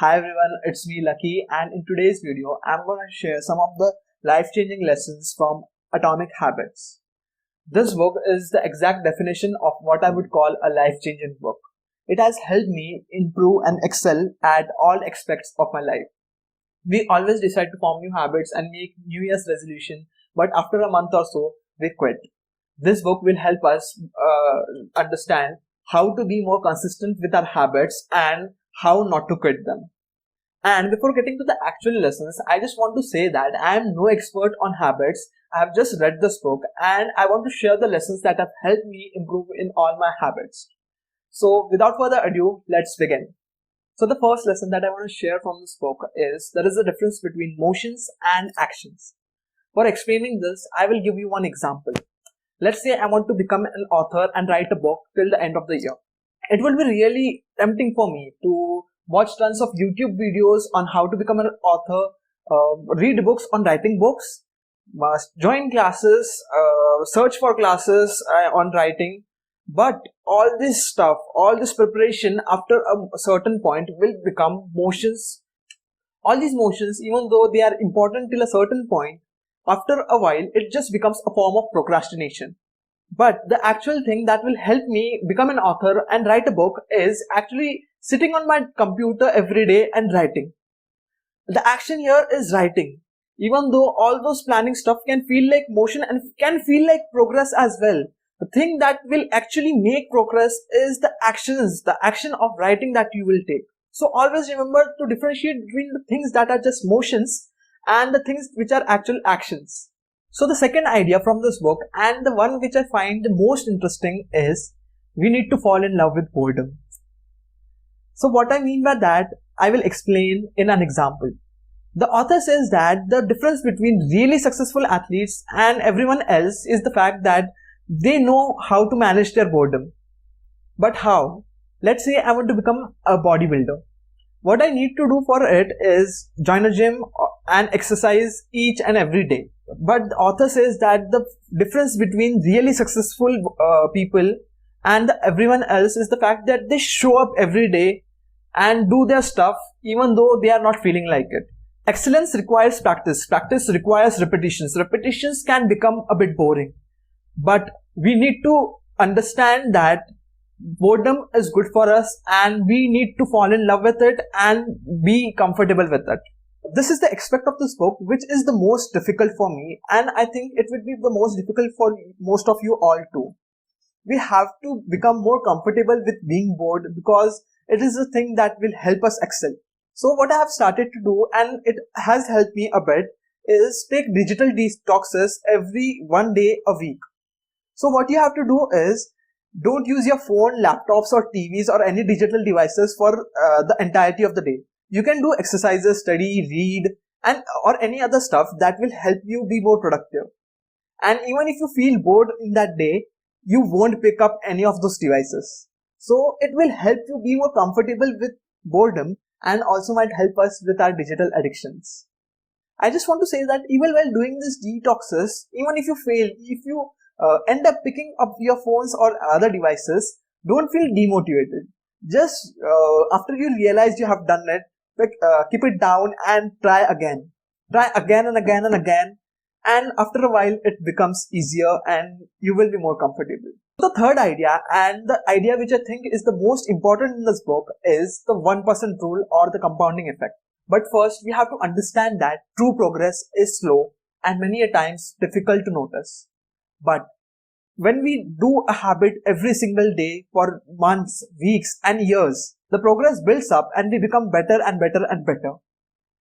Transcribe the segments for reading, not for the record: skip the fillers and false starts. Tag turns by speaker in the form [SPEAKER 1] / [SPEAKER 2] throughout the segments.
[SPEAKER 1] Hi everyone, it's me Lucky, and in today's video, I'm going to share some of the life-changing lessons from Atomic Habits. This book is the exact definition of what I would call a life-changing book. It has helped me improve and excel at all aspects of my life. We always decide to form new habits and make New Year's resolution, but after a month or so, we quit. This book will help us understand how to be more consistent with our habits and how not to quit them. And before getting to the actual lessons, I just want to say that I am no expert on habits. I have just read this book and I want to share the lessons that have helped me improve in all my habits. So without further ado, let's begin. So the first lesson that I want to share from this book is there is a difference between motions and actions. For explaining this, I will give you one example. Let's say I want to become an author and write a book till the end of the year. It will be really tempting for me to watch tons of YouTube videos on how to become an author, read books on writing books, join classes, search for classes on writing. But all this stuff, all this preparation after a certain point will become motions. All these motions, even though they are important till a certain point, after a while it just becomes a form of procrastination. But the actual thing that will help me become an author and write a book is actually sitting on my computer every day and writing. The action here is writing. Even though all those planning stuff can feel like motion and can feel like progress as well, the thing that will actually make progress is the actions, the action of writing that you will take. So always remember to differentiate between the things that are just motions and the things which are actual actions. So the second idea from this book, and the one which I find the most interesting, is we need to fall in love with boredom. So what I mean by that, I will explain in an example. The author says that the difference between really successful athletes and everyone else is the fact that they know how to manage their boredom. But how? Let's say I want to become a bodybuilder. What I need to do for it is join a gym and exercise each and every day. But the author says that the difference between really successful people and everyone else is the fact that they show up every day and do their stuff even though they are not feeling like it. Excellence requires practice. Practice requires repetitions. Repetitions can become a bit boring. But we need to understand that boredom is good for us and we need to fall in love with it and be comfortable with it. This is the aspect of this book which is the most difficult for me, and I think it would be the most difficult for most of you all too. We have to become more comfortable with being bored because it is a thing that will help us excel. So what I have started to do, and it has helped me a bit, is take digital detoxes every 1 day a week. So what you have to do is don't use your phone, laptops or TVs or any digital devices for the entirety of the day. You can do exercises, study, read and or any other stuff that will help you be more productive. And even if you feel bored in that day, you won't pick up any of those devices. So it will help you be more comfortable with boredom and also might help us with our digital addictions. I just want to say that even while doing these detoxes, even if you fail, if you end up picking up your phones or other devices, don't feel demotivated. Just after you realize you have done it, keep it down and try again. Try again and again and again. And after a while, it becomes easier and you will be more comfortable. The third idea, and the idea which I think is the most important in this book, is the 1% rule or the compounding effect. But first, we have to understand that true progress is slow and many a times difficult to notice. But when we do a habit every single day for months, weeks and years, the progress builds up and we become better and better and better.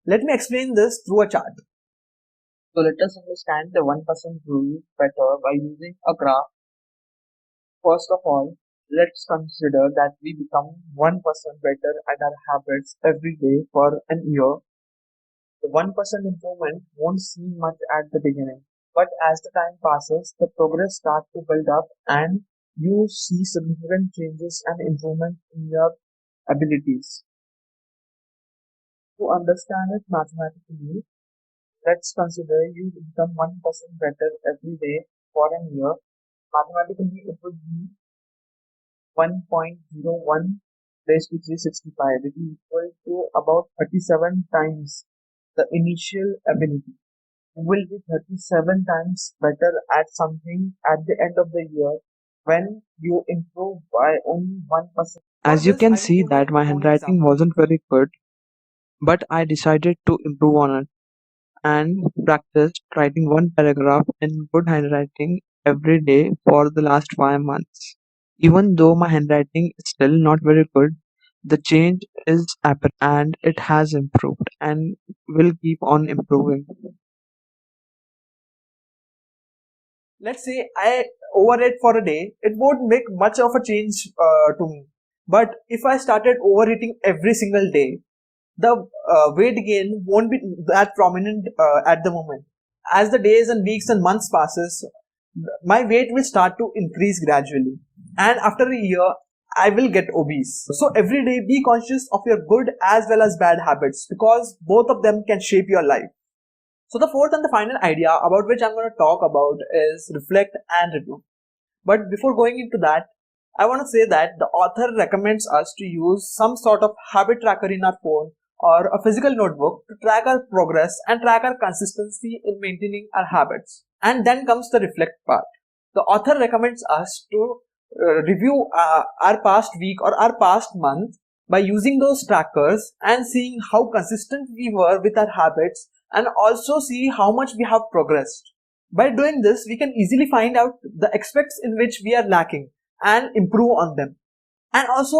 [SPEAKER 1] Let me explain this through a chart.
[SPEAKER 2] So let us understand the 1% rule better by using a graph. First of all, let's consider that we become 1% better at our habits every day for an year. The 1% improvement won't seem much at the beginning, but as the time passes, the progress starts to build up and you see significant changes and improvement in your abilities. To understand it mathematically, let's consider you become 1% better every day for a year. Mathematically, it would be 1.01 raised to 365, which is equal to about 37 times the initial ability. You will be 37 times better at something at the end of the year when you improve by only 1%.
[SPEAKER 1] For
[SPEAKER 2] As you
[SPEAKER 1] this,
[SPEAKER 2] can
[SPEAKER 1] I need
[SPEAKER 2] see
[SPEAKER 1] to
[SPEAKER 2] that
[SPEAKER 1] take
[SPEAKER 2] my
[SPEAKER 1] own
[SPEAKER 2] handwriting
[SPEAKER 1] example.
[SPEAKER 2] wasn't very good, but I decided to improve on it and practiced writing one paragraph in good handwriting every day for the last 5 months. Even though my handwriting is still not very good, the change is apparent and it has improved and will keep on improving.
[SPEAKER 1] Let's say I overate for a day, it won't make much of a change to me. But if I started overeating every single day, the weight gain won't be that prominent at the moment. As the days and weeks and months passes, my weight will start to increase gradually, and after a year I will get obese. So every day be conscious of your good as well as bad habits, because both of them can shape your life. So the fourth and the final idea about which I'm going to talk about is reflect and review. But before going into that, I want to say that the author recommends us to use some sort of habit tracker in our phone or a physical notebook to track our progress and track our consistency in maintaining our habits. And then comes the reflect part. The author recommends us to review our past week or our past month by using those trackers and seeing how consistent we were with our habits, and also see how much we have progressed. By doing this, we can easily find out the aspects in which we are lacking and improve on them. And also,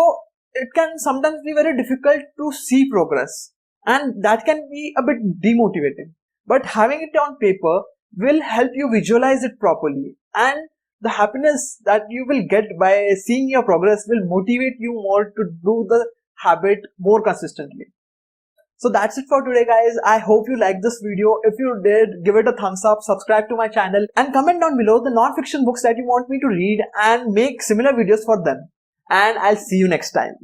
[SPEAKER 1] it can sometimes be very difficult to see progress, and that can be a bit demotivating. But having it on paper will help you visualize it properly, and the happiness that you will get by seeing your progress will motivate you more to do the habit more consistently. So that's it for today, guys. I hope you liked this video. If you did, give it a thumbs up, subscribe to my channel, and comment down below the non-fiction books that you want me to read and make similar videos for them. And I'll see you next time.